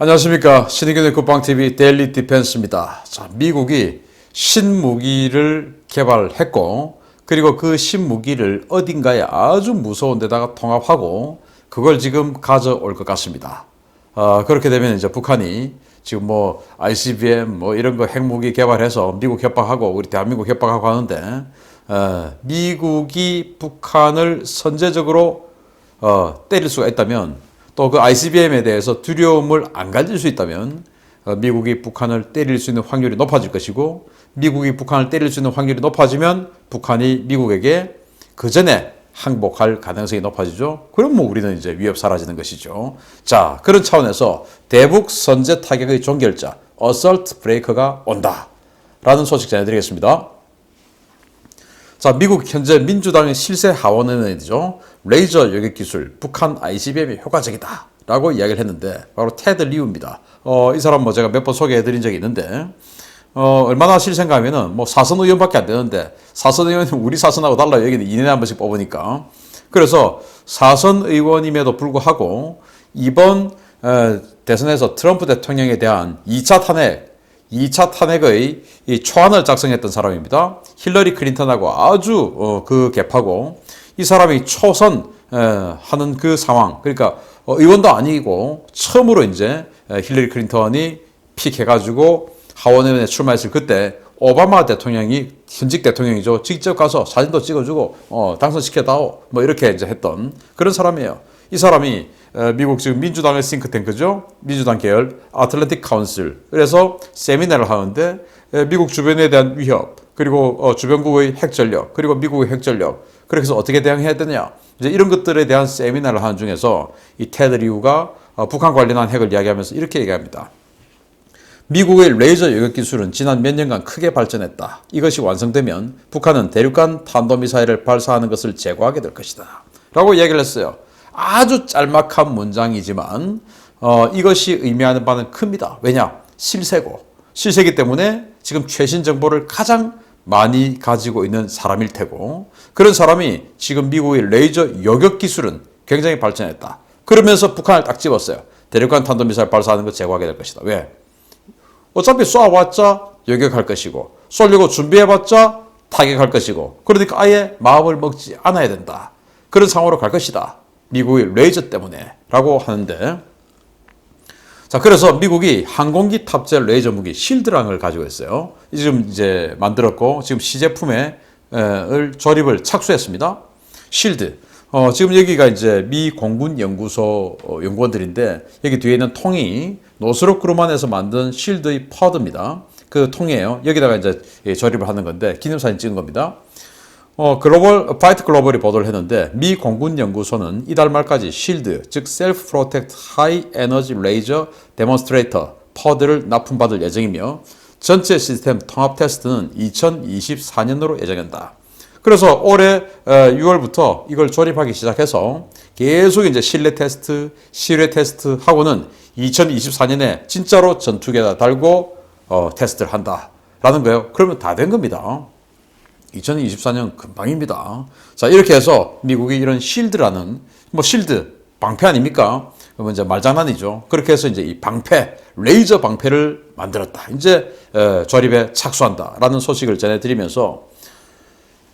안녕하십니까. 신의균의 국방TV 데일리 디펜스입니다. 자, 미국이 신무기를 개발했고, 그리고 그 신무기를 어딘가에 아주 무서운 데다가 통합하고, 그걸 지금 가져올 것 같습니다. 그렇게 되면 이제 북한이 지금 뭐 ICBM 뭐 이런 거 핵무기 개발해서 미국 협박하고 우리 대한민국 협박하고 하는데, 미국이 북한을 선제적으로 때릴 수가 있다면, 또 그 ICBM에 대해서 두려움을 안 가질 수 있다면 미국이 북한을 때릴 수 있는 확률이 높아질 것이고, 미국이 북한을 때릴 수 있는 확률이 높아지면 북한이 미국에게 그 전에 항복할 가능성이 높아지죠. 그럼 뭐 우리는 이제 위협 사라지는 것이죠. 자, 그런 차원에서 대북 선제 타격의 종결자 어설트 브레이커가 온다 라는 소식 전해드리겠습니다. 자, 미국 현재 민주당의 실세 하원의원이죠. 레이저 요격 기술, 북한 ICBM이 효과적이다 라고 이야기를 했는데, 바로 테드 리우입니다. 이 사람 뭐 제가 몇 번 소개해 드린 적이 있는데, 얼마나 실세인가 하면은 뭐 사선 의원밖에 안 되는데, 사선 의원은 우리 사선하고 달라요. 여기는 2년에 한 번씩 뽑으니까. 그래서 사선 의원임에도 불구하고 이번 대선에서 트럼프 대통령에 대한 2차 탄핵의 이 초안을 작성했던 사람입니다. 힐러리 클린턴하고 아주 그 갭하고, 이 사람이 초선 하는 그 상황, 그러니까 의원도 아니고 처음으로 이제 힐러리 클린턴이 픽해가지고 하원의원에 출마했을 그때 오바마 대통령이, 현직 대통령이죠, 직접 가서 사진도 찍어주고 당선시켜다오 뭐 이렇게 이제 했던 그런 사람이에요. 이 사람이 미국 지금 민주당의 싱크탱크죠. 민주당 계열 아틀랜틱 카운슬. 그래서 세미나를 하는데 미국 주변에 대한 위협, 그리고 주변국의 핵전력, 그리고 미국의 핵전력, 그래서 어떻게 대응해야 되냐, 이제 이런 것들에 대한 세미나를 하는 중에서 이 테드 리우가 북한 관련한 핵을 이야기하면서 이렇게 얘기합니다. 미국의 레이저 요격 기술은 지난 몇 년간 크게 발전했다. 이것이 완성되면 북한은 대륙간 탄도미사일을 발사하는 것을 제거하게 될 것이다 라고 이야기를 했어요. 아주 짤막한 문장이지만 이것이 의미하는 바는 큽니다. 왜냐? 실세기 때문에 지금 최신 정보를 가장 많이 가지고 있는 사람일 테고, 그런 사람이 지금 미국의 레이저 요격 기술은 굉장히 발전했다. 그러면서 북한을 딱 집었어요. 대륙간 탄도미사일 발사하는 것 제거하게 될 것이다. 왜? 어차피 쏴봤자 요격할 것이고, 쏘려고 준비해봤자 타격할 것이고, 그러니까 아예 마음을 먹지 않아야 된다. 그런 상황으로 갈 것이다. 미국의 레이저 때문에 라고 하는데, 자, 그래서 미국이 항공기 탑재 레이저 무기 실드랑을 가지고 있어요. 지금 이제 만들었고, 지금 시제품에 조립을 착수했습니다. 실드. 지금 여기가 이제 미 공군 연구소 연구원들인데, 여기 뒤에 있는 통이 노스롭 그루만에서 만든 실드의 퍼드입니다. 그 통이에요. 여기다가 이제 조립을 하는 건데, 기념사진 찍은 겁니다. 파이트 글로벌이 보도를 했는데, 미 공군 연구소는 이달 말까지 실드, 즉 셀프 프로텍트 하이 에너지 레이저 데몬스트레이터 퍼드를 납품받을 예정이며, 전체 시스템 통합 테스트는 2024년으로 예정한다. 그래서 올해 6월부터 이걸 조립하기 시작해서 계속 이제 실내 테스트, 실외 테스트 하고는 2024년에 진짜로 전투기에다 달고 테스트를 한다라는 거예요. 그러면 다 된 겁니다. 2024년 금방입니다. 자, 이렇게 해서 미국이 이런 실드라는, 뭐 실드 방패 아닙니까? 그러면 이제 말장난이죠. 그렇게 해서 이제 이 방패, 레이저 방패를 만들었다. 이제 조립에 착수한다라는 소식을 전해드리면서,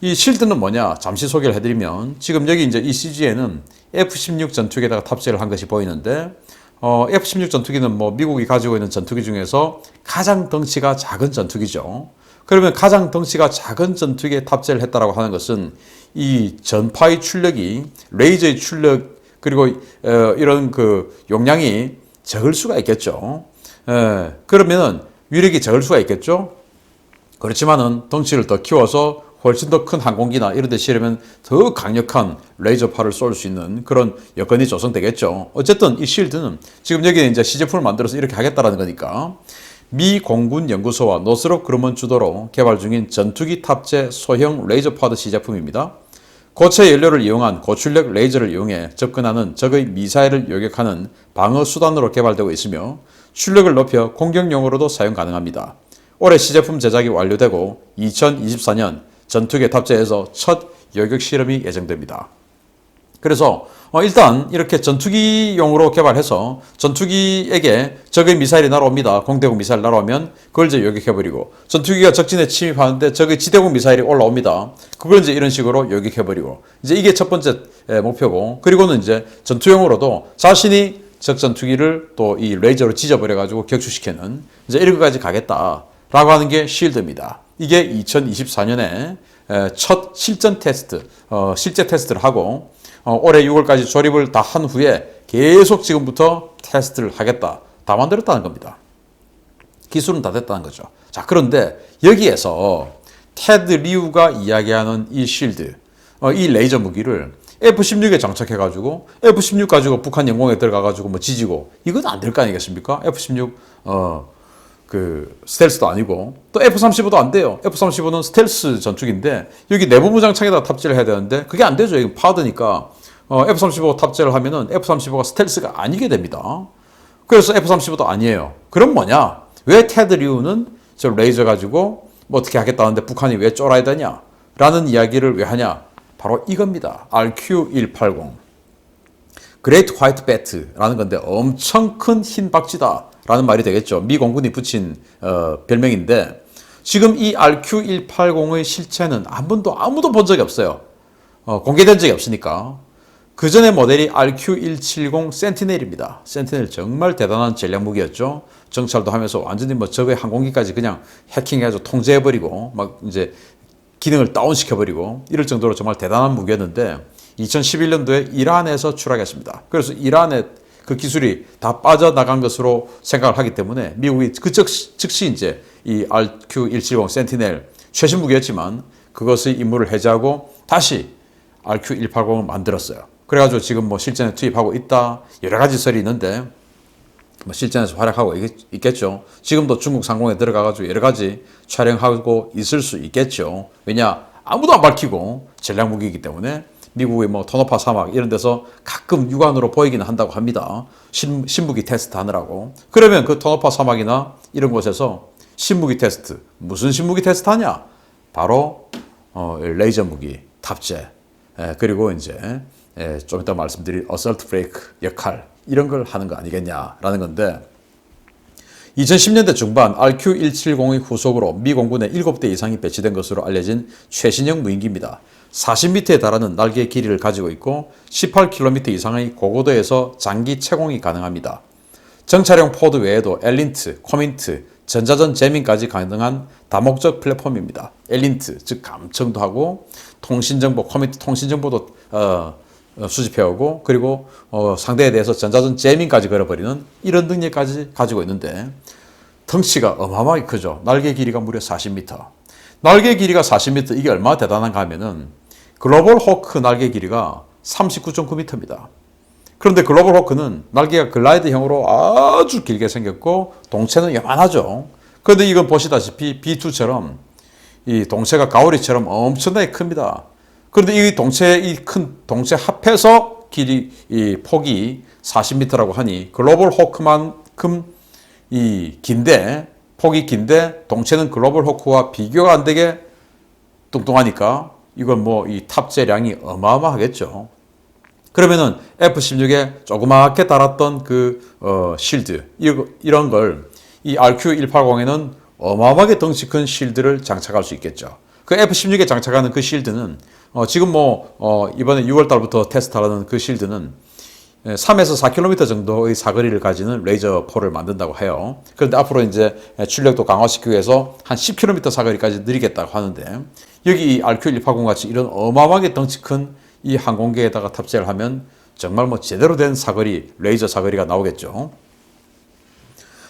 이 실드는 뭐냐? 잠시 소개를 해드리면, 지금 여기 이제 이 CG에는 F-16 전투기에다가 탑재를 한 것이 보이는데, F-16 전투기는 뭐 미국이 가지고 있는 전투기 중에서 가장 덩치가 작은 전투기죠. 그러면 가장 덩치가 작은 전투기에 탑재를 했다라고 하는 것은 이 전파의 출력이, 레이저의 출력, 그리고 이런 그 용량이 적을 수가 있겠죠. 그러면은 위력이 적을 수가 있겠죠. 그렇지만은 덩치를 더 키워서 훨씬 더 큰 항공기나 이런 데 실으면 더 강력한 레이저파를 쏠 수 있는 그런 여건이 조성되겠죠. 어쨌든 이 실드는 지금 여기에 이제 시제품을 만들어서 이렇게 하겠다라는 거니까, 미 공군 연구소와 노스롭 그루먼 주도로 개발 중인 전투기 탑재 소형 레이저 파드 시제품입니다. 고체 연료를 이용한 고출력 레이저를 이용해 접근하는 적의 미사일을 요격하는 방어 수단으로 개발되고 있으며, 출력을 높여 공격용으로도 사용 가능합니다. 올해 시제품 제작이 완료되고 2024년 전투기에 탑재해서 첫 요격 실험이 예정됩니다. 그래서 일단 이렇게 전투기용으로 개발해서 전투기에게 적의 미사일이 날아옵니다. 공대공 미사일 날아오면 그걸 이제 요격해버리고, 전투기가 적진에 침입하는데 적의 지대공 미사일이 올라옵니다. 그걸 이제 이런 식으로 요격해버리고, 이제 이게 첫 번째 목표고, 그리고는 이제 전투용으로도 자신이 적 전투기를 또 이 레이저로 찢어버려가지고 격추시키는 이제 이런 것까지 가겠다라고 하는 게 쉴드입니다. 이게 2024년에 첫 실전 테스트, 실제 테스트를 하고, 올해 6월까지 조립을 다 한 후에 계속 지금부터 테스트를 하겠다. 다 만들었다는 겁니다. 기술은 다 됐다는 거죠. 자, 그런데 여기에서 테드 리우가 이야기하는 이 쉴드, 이 레이저 무기를 F-16에 장착해가지고 F-16 가지고 북한 영공에 들어가가지고 뭐 지지고, 이건 안 될 거 아니겠습니까? F-16 스텔스도 아니고, 또 F-35도 안 돼요. F-35는 스텔스 전투기인데 여기 내부부 장창에다 탑재를 해야 되는데 그게 안 되죠. 이건 파드니까. F-35 탑재를 하면은 F-35가 스텔스가 아니게 됩니다. 그래서 F-35도 아니에요. 그럼 뭐냐? 왜 테드 리우는 저 레이저 가지고 뭐 어떻게 하겠다는데 북한이 왜 쫄아야 되냐? 라는 이야기를 왜 하냐? 바로 이겁니다. RQ-180. 그레이트 화이트 배트라는 건데 엄청 큰 흰 박쥐다 라는 말이 되겠죠. 미 공군이 붙인 별명인데, 지금 이 RQ-180의 실체는 한 번도 아무도 본 적이 없어요. 공개된 적이 없으니까. 그 전에 모델이 RQ-170 센티넬입니다. 센티넬 정말 대단한 전략 무기였죠. 정찰도 하면서 완전히 뭐 적의 항공기까지 그냥 해킹해가지고 통제해버리고 막 이제 기능을 다운시켜버리고 이럴 정도로 정말 대단한 무기였는데 2011년도에 이란에서 추락했습니다. 그래서 이란에 그 기술이 다 빠져나간 것으로 생각을 하기 때문에 미국이 그 즉시 이제 이 RQ-170 센티넬 최신 무기였지만 그것의 임무를 해제하고 다시 RQ-180을 만들었어요. 그래가지고 지금 뭐 실전에 투입하고 있다. 여러 가지 설이 있는데 뭐 실전에서 활약하고 있겠죠. 지금도 중국 상공에 들어가가지고 여러 가지 촬영하고 있을 수 있겠죠. 왜냐? 아무도 안 밝히고 전략 무기이기 때문에 미국의 뭐 토노파 사막 이런 데서 가끔 육안으로 보이기는 한다고 합니다. 신무기 테스트 하느라고. 그러면 그 토노파 사막이나 이런 곳에서 신무기 테스트, 무슨 신무기 테스트 하냐? 바로 레이저 무기 탑재, 그리고 이제 좀 이따 말씀드릴 어설트 브레이크 역할, 이런 걸 하는 거 아니겠냐라는 건데, 2010년대 중반 RQ-170의 후속으로 미 공군에 7대 이상이 배치된 것으로 알려진 최신형 무인기입니다. 40m에 달하는 날개 길이를 가지고 있고 18km 이상의 고고도에서 장기 채공이 가능합니다. 정찰용 포드 외에도 엘린트, 코민트, 전자전 재밍까지 가능한 다목적 플랫폼입니다. 엘린트, 즉 감청도 하고 통신정보, 코민트 통신정보도 수집해오고, 그리고 상대에 대해서 전자전 재밍까지 걸어버리는 이런 능력까지 가지고 있는데, 덩치가 어마어마하게 크죠. 날개 길이가 무려 40m. 날개 길이가 40m, 이게 얼마나 대단한가 하면은 글로벌 호크 날개 길이가 39.9m입니다. 그런데 글로벌 호크는 날개가 글라이드형으로 아주 길게 생겼고 동체는 요만하죠. 그런데 이건 보시다시피 B2처럼 이 동체가 가오리처럼 엄청나게 큽니다. 그런데 이 큰 동체 합해서 길이, 이 폭이 40m라고 하니 글로벌 호크만큼 폭이 긴데 동체는 글로벌 호크와 비교가 안 되게 뚱뚱하니까 이건 뭐 이 탑재량이 어마어마하겠죠. 그러면은 F-16에 조그맣게 달았던 그 실드, 이런 걸 이 RQ-180에는 어마어마하게 덩치 큰 실드를 장착할 수 있겠죠. 그 F-16에 장착하는 그 실드는 지금 이번에 6월 달부터 테스트하는 그 실드는 3에서 4km 정도의 사거리를 가지는 레이저 포를 만든다고 해요. 그런데 앞으로 이제 출력도 강화시키기 위해서 한 10km 사거리까지 늘리겠다고 하는데, 여기 이 RQ-180 같이 이런 어마어마하게 덩치 큰 이 항공기에다가 탑재를 하면 정말 뭐 제대로 된 사거리, 레이저 사거리가 나오겠죠.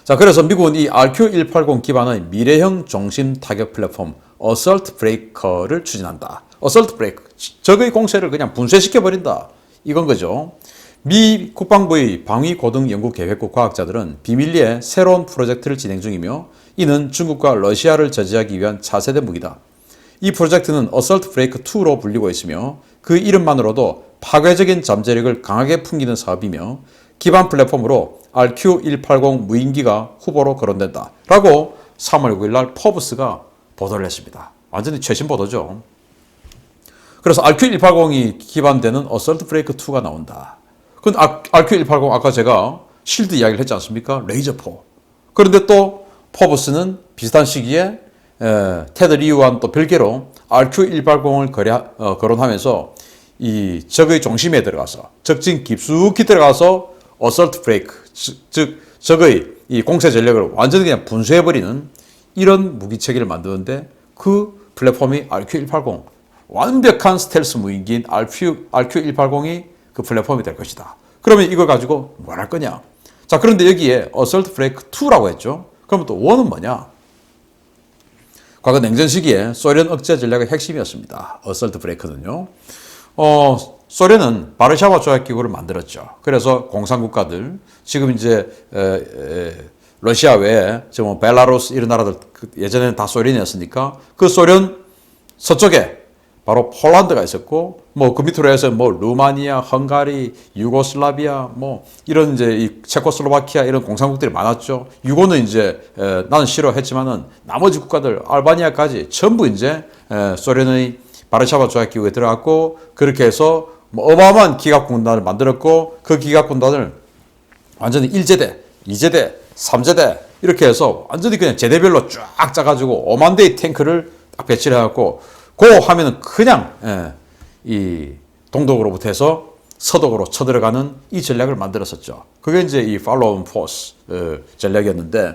자, 그래서 미국은 이 RQ-180 기반의 미래형 종심 타격 플랫폼 어설트 브레이커를 추진한다. 어설트 브레이크, 적의 공세를 그냥 분쇄시켜 버린다, 이건 거죠. 미 국방부의 방위고등연구계획국 과학자들은 비밀리에 새로운 프로젝트를 진행 중이며, 이는 중국과 러시아를 저지하기 위한 차세대 무기다. 이 프로젝트는 어설트 브레이크 2로 불리고 있으며 그 이름만으로도 파괴적인 잠재력을 강하게 풍기는 사업이며, 기반 플랫폼으로 RQ-180 무인기가 후보로 거론된다 라고 3월 9일 날 포브스가 보도를 했습니다. 완전히 최신 보도죠. 그래서 RQ180이 기반되는 어설트 브레이크 2가 나온다. 근데 RQ180 아까 제가 실드 이야기를 했지 않습니까? 레이저포. 그런데 또 포브스는 비슷한 시기에 테드 리우와는 또 별개로 RQ180을 거론하면서 이 적의 중심에 들어가서 적진 깊숙이 들어가서 어설트 브레이크, 즉 적의 이 공세 전력을 완전히 그냥 분쇄해버리는 이런 무기 체계를 만드는데 그 플랫폼이 RQ180, 완벽한 스텔스 무인기인 RQ180이 그 플랫폼이 될 것이다. 그러면 이걸 가지고 뭘 할 거냐? 자, 그런데 여기에 어설트 브레이크 2라고 했죠. 그러면 또 1은 뭐냐? 과거 냉전 시기에 소련 억제 전략의 핵심이었습니다. 어설트 브레이크는요. 소련은 바르샤바 조약기구를 만들었죠. 그래서 공산국가들, 지금 이제 러시아 외에 지금 벨라루스 이런 나라들 예전에는 다 소련이었으니까 그 소련 서쪽에 바로 폴란드가 있었고 뭐 그 밑으로 해서 뭐 루마니아, 헝가리, 유고슬라비아 뭐 이런 이제 이 체코슬로바키아 이런 공산국들이 많았죠. 유고는 이제 나는 싫어했지만은 나머지 국가들 알바니아까지 전부 이제 소련의 바르샤바 조약기구에 들어갔고 그렇게 해서 뭐 어마어마한 기갑군단을 만들었고 그 기갑군단을 완전히 1제대, 2제대, 3제대 이렇게 해서 완전히 그냥 제대별로 쫙 짜가지고 5만 대의 탱크를 딱 배치를 해갖고 고 하면은 그냥 이 동독으로부터 해서 서독으로 쳐들어가는 이 전략을 만들었었죠. 그게 이제 이 팔로우 포스 전략이었는데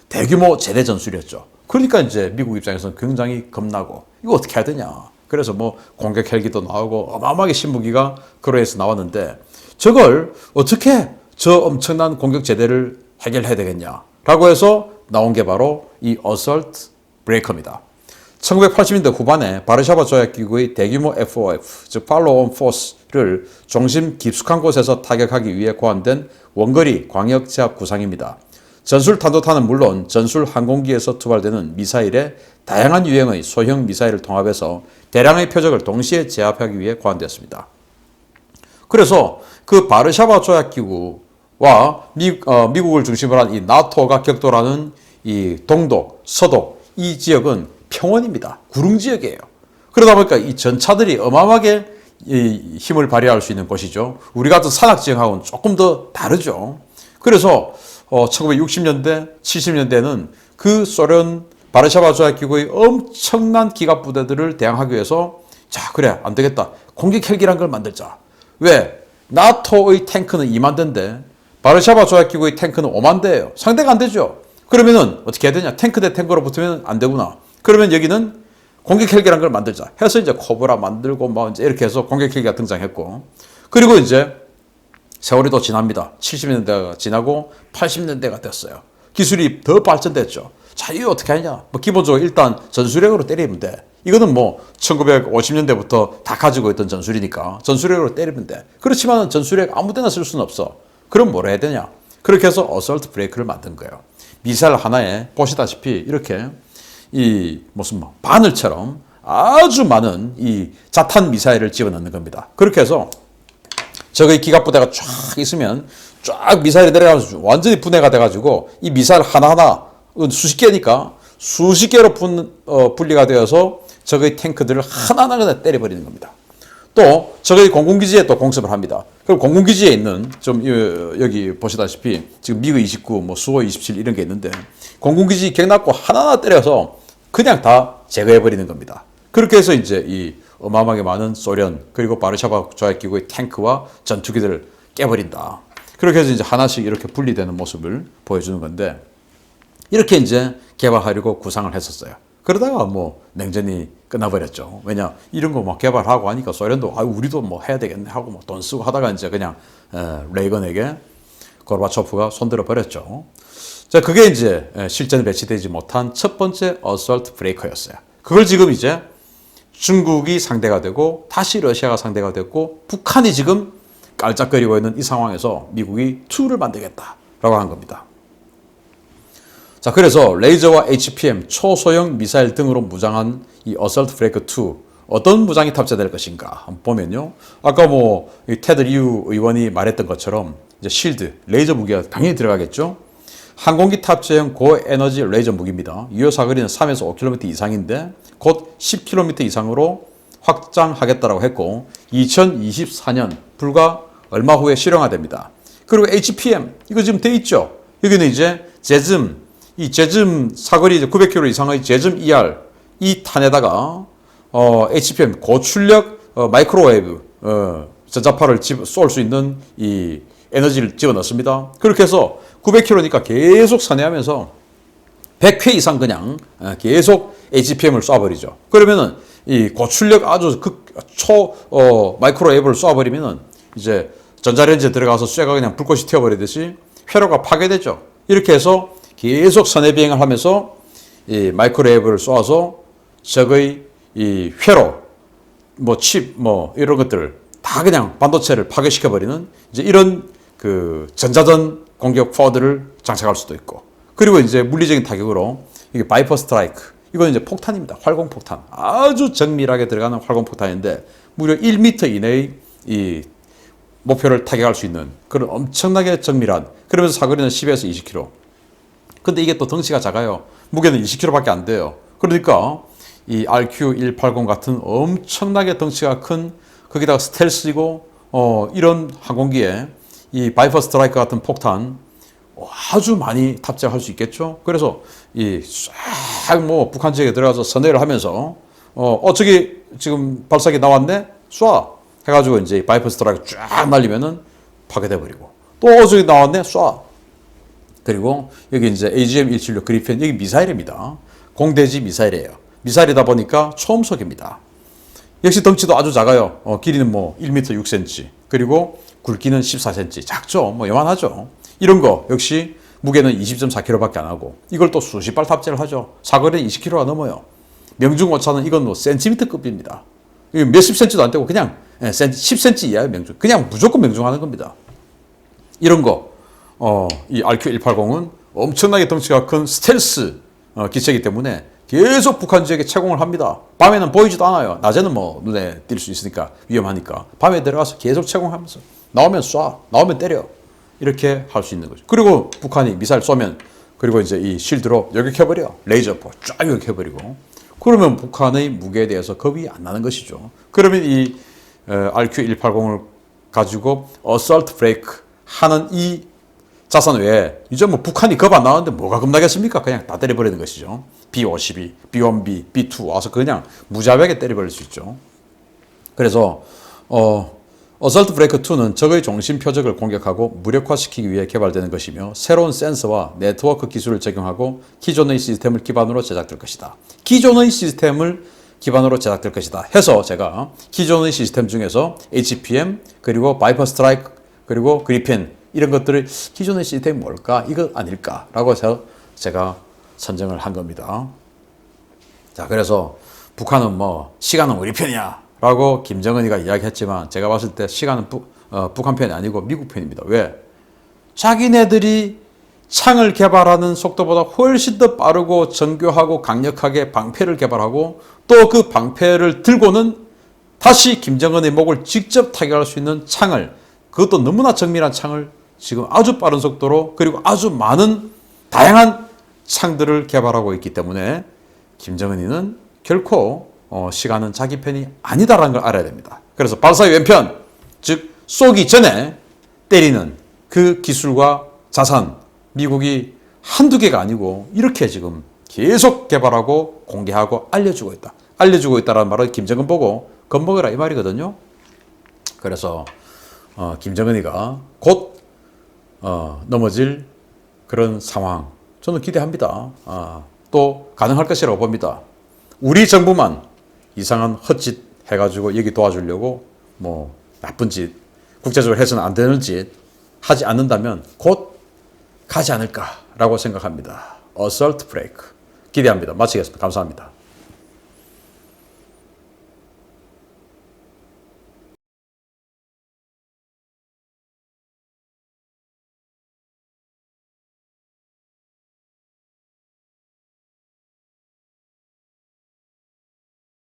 대규모 제대 전술이었죠. 그러니까 이제 미국 입장에서는 굉장히 겁나고 이거 어떻게 해야 되냐. 그래서 뭐 공격 헬기도 나오고 어마어마하게 신무기가 그로에서 나왔는데 저걸 어떻게 저 엄청난 공격 제대를 해결해야 되겠냐라고 해서 나온 게 바로 이 어설트 브레이커입니다. 1980년대 후반에 바르샤바 조약기구의 대규모 FOF, 즉 팔로우 포스를 중심 깊숙한 곳에서 타격하기 위해 고안된 원거리 광역 제압 구상입니다. 전술 탄도탄은 물론 전술 항공기에서 투발되는 미사일의 다양한 유형의 소형 미사일을 통합해서 대량의 표적을 동시에 제압하기 위해 고안되었습니다. 그래서 그 바르샤바 조약기구와 미국을 중심으로 한 이 나토가 격돌하는 이 동독, 서독 이 지역은 평원입니다. 구릉 지역이에요. 그러다 보니까 이 전차들이 어마어마하게 이 힘을 발휘할 수 있는 곳이죠. 우리 같은 산악 지역하고는 조금 더 다르죠. 그래서 1960년대, 70년대는 그 소련 바르샤바 조약기구의 엄청난 기갑 부대들을 대항하기 위해서 자 그래 안 되겠다. 공격 헬기란 걸 만들자. 왜? 나토의 탱크는 2만 대인데 바르샤바 조약기구의 탱크는 5만 대예요. 상대가 안 되죠. 그러면은 어떻게 해야 되냐? 탱크 대 탱크로 붙으면 안 되구나. 그러면 여기는 공격 헬기란 걸 만들자. 해서 이제 코브라 만들고 뭐 이제 이렇게 해서 공격 헬기가 등장했고. 그리고 이제 세월이 또 지납니다. 70년대가 지나고 80년대가 됐어요. 기술이 더 발전됐죠. 자, 이거 어떻게 하냐? 뭐 기본적으로 일단 전술핵으로 때리면 돼. 이거는 뭐 1950년대부터 다 가지고 있던 전술이니까 전술핵으로 때리면 돼. 그렇지만 전술핵 아무 데나 쓸 수는 없어. 그럼 뭘 해야 되냐? 그렇게 해서 어설트 브레이크를 만든 거예요. 미사일 하나에 보시다시피 이렇게 이 무슨 뭐 바늘처럼 아주 많은 이 자탄 미사일을 집어넣는 겁니다. 그렇게 해서 적의 기갑부대가 쫙 있으면 쫙 미사일이 내려가면서 완전히 분해가 돼가지고 이 미사일 하나하나 수십 개니까 수십 개로 분리가 되어서 적의 탱크들을 하나하나 그냥 때려버리는 겁니다. 또 적의 공군기지에 또 공습을 합니다. 그럼 공군기지에 있는 좀 여기 보시다시피 지금 미그 29, 뭐 수호 27 이런 게 있는데 공군기지 격납고 하나하나 때려서 그냥 다 제거해버리는 겁니다. 그렇게 해서 이제 이 어마어마하게 많은 소련 그리고 바르샤바 조약기구의 탱크와 전투기들을 깨버린다. 그렇게 해서 이제 하나씩 이렇게 분리되는 모습을 보여주는 건데 이렇게 이제 개발하려고 구상을 했었어요. 그러다가 뭐 냉전이 끝나버렸죠. 왜냐 이런 거 막 개발하고 하니까 소련도 우리도 뭐 해야 되겠네 하고 뭐 돈 쓰고 하다가 이제 그냥 레이건에게 고르바초프가 손들어 버렸죠. 자, 그게 이제 실전에 배치되지 못한 첫 번째 어설트 브레이커였어요. 그걸 지금 이제 중국이 상대가 되고 다시 러시아가 상대가 됐고 북한이 지금 깔짝거리고 있는 이 상황에서 미국이 2를 만들겠다라고 한 겁니다. 자, 그래서 레이저와 HPM, 초소형 미사일 등으로 무장한 이 어설트 브레이커 2 어떤 무장이 탑재될 것인가 한번 보면요. 아까 뭐 테드 리우 의원이 말했던 것처럼 이제 실드, 레이저 무기가 당연히 들어가겠죠. 항공기 탑재형 고에너지 레이저 무기입니다. 유효 사거리는 3에서 5km 이상인데 곧 10km 이상으로 확장하겠다라고 했고 2024년 불과 얼마 후에 실용화됩니다. 그리고 HPM 이거 지금 돼 있죠. 여기는 이제 제즘 이 제즘 사거리 900km 이상의 제즘 ER 이 탄에다가 HPM 고출력 마이크로웨이브 전자파를 쏠 수 있는 이 에너지를 집어넣습니다. 그렇게 해서 900km니까 계속 선회하면서 100회 이상 그냥 계속 HPM을 쏴버리죠. 그러면은 이 고출력 아주 마이크로웨이브를 쏴버리면은 이제 전자레인지에 들어가서 쇠가 그냥 불꽃이 튀어버리듯이 회로가 파괴되죠. 이렇게 해서 계속 선해 비행을 하면서 이 마이크로웨이브를 쏘아서 적의 이 회로, 칩, 이런 것들을 다 그냥 반도체를 파괴시켜버리는 이제 이런 그 전자전 공격 포드를 장착할 수도 있고, 그리고 이제 물리적인 타격으로 이게 바이퍼 스트라이크, 이건 이제 폭탄입니다. 활공폭탄. 아주 정밀하게 들어가는 활공폭탄인데 무려 1m 이내의 이 목표를 타격할 수 있는 그런 엄청나게 정밀한, 그러면서 사거리는 10에서 20km. 근데 이게 또 덩치가 작아요. 무게는 20kg밖에 안 돼요. 그러니까 이 RQ-180 같은 엄청나게 덩치가 큰, 거기다가 스텔스이고 이런 항공기에 이 바이퍼 스트라이크 같은 폭탄 아주 많이 탑재할 수 있겠죠. 그래서 북한 지역에 들어가서 선회를 하면서 저기 지금 발사기 나왔네, 쏴 해가지고 이제 바이퍼 스트라이크 쫙 날리면은 파괴돼 버리고, 또 저기 나왔네, 쏴. 그리고 여기 이제 AGM-176 그리펜, 여기 미사일입니다. 공대지 미사일이에요. 미사일이다 보니까 초음속입니다. 역시 덩치도 아주 작아요. 길이는 1m 6cm, 그리고 굵기는 14cm. 작죠. 요만하죠. 이런 거 역시 무게는 20.4kg밖에 안 하고, 이걸 또 수십 발 탑재를 하죠. 사거리는 20kg가 넘어요. 명중 오차는 이건 센티미터급입니다. 몇십 센치도 안 되고 그냥 10cm 이하의 명중. 그냥 무조건 명중하는 겁니다. 이런 거, 이 RQ-180은 엄청나게 덩치가 큰 스텔스 기체이기 때문에 계속 북한 지역에 채공을 합니다. 밤에는 보이지도 않아요. 낮에는 눈에 띌 수 있으니까 위험하니까 밤에 들어가서 계속 채공하면서 나오면 쏴, 나오면 때려, 이렇게 할 수 있는 거죠. 그리고 북한이 미사일 쏘면 그리고 이제 이 실드로 요격해버려. 레이저포 쫙 요격해버리고, 그러면 북한의 무게에 대해서 겁이 안 나는 것이죠. 그러면 이 RQ-180을 가지고 어설트 브레이크 하는 이 자산 외에 이제 북한이 겁 안 나는데 뭐가 겁나겠습니까? 그냥 다 때려버리는 것이죠. B-52, B-1B, B-2 와서 그냥 무자비하게 때려버릴 수 있죠. 그래서 어설트 브레이크 2는 적의 중심 표적을 공격하고 무력화시키기 위해 개발되는 것이며, 새로운 센서와 네트워크 기술을 적용하고 기존의 시스템을 기반으로 제작될 것이다. 기존의 시스템을 기반으로 제작될 것이다 해서 제가 기존의 시스템 중에서 HPM, 그리고 바이퍼 스트라이크, 그리고 그리펜, 이런 것들을 기존의 시스템이 뭘까? 이거 아닐까라고 해서 제가 선정을 한 겁니다. 자, 그래서 북한은 시간은 우리 편이야 라고 김정은이가 이야기했지만, 제가 봤을 때 시간은 북한 편이 아니고 미국 편입니다. 왜? 자기네들이 창을 개발하는 속도보다 훨씬 더 빠르고 정교하고 강력하게 방패를 개발하고, 또 그 방패를 들고는 다시 김정은의 목을 직접 타격할 수 있는 창을, 그것도 너무나 정밀한 창을 지금 아주 빠른 속도로, 그리고 아주 많은 다양한 창들을 개발하고 있기 때문에 김정은이는 결코 시간은 자기 편이 아니다라는 걸 알아야 됩니다. 그래서 발사의 왼편, 즉 쏘기 전에 때리는 그 기술과 자산, 미국이 한두 개가 아니고 이렇게 지금 계속 개발하고 공개하고 알려주고 있다. 알려주고 있다는 말은 김정은 보고 겁먹으라 이 말이거든요. 그래서 김정은이가 곧 넘어질 그런 상황 저는 기대합니다. 또 가능할 것이라고 봅니다. 우리 정부만 이상한 헛짓 해가지고 여기 도와주려고 나쁜 짓, 국제적으로 해서는 안 되는 짓 하지 않는다면 곧 가지 않을까라고 생각합니다. 어설트 브레이크 기대합니다. 마치겠습니다. 감사합니다.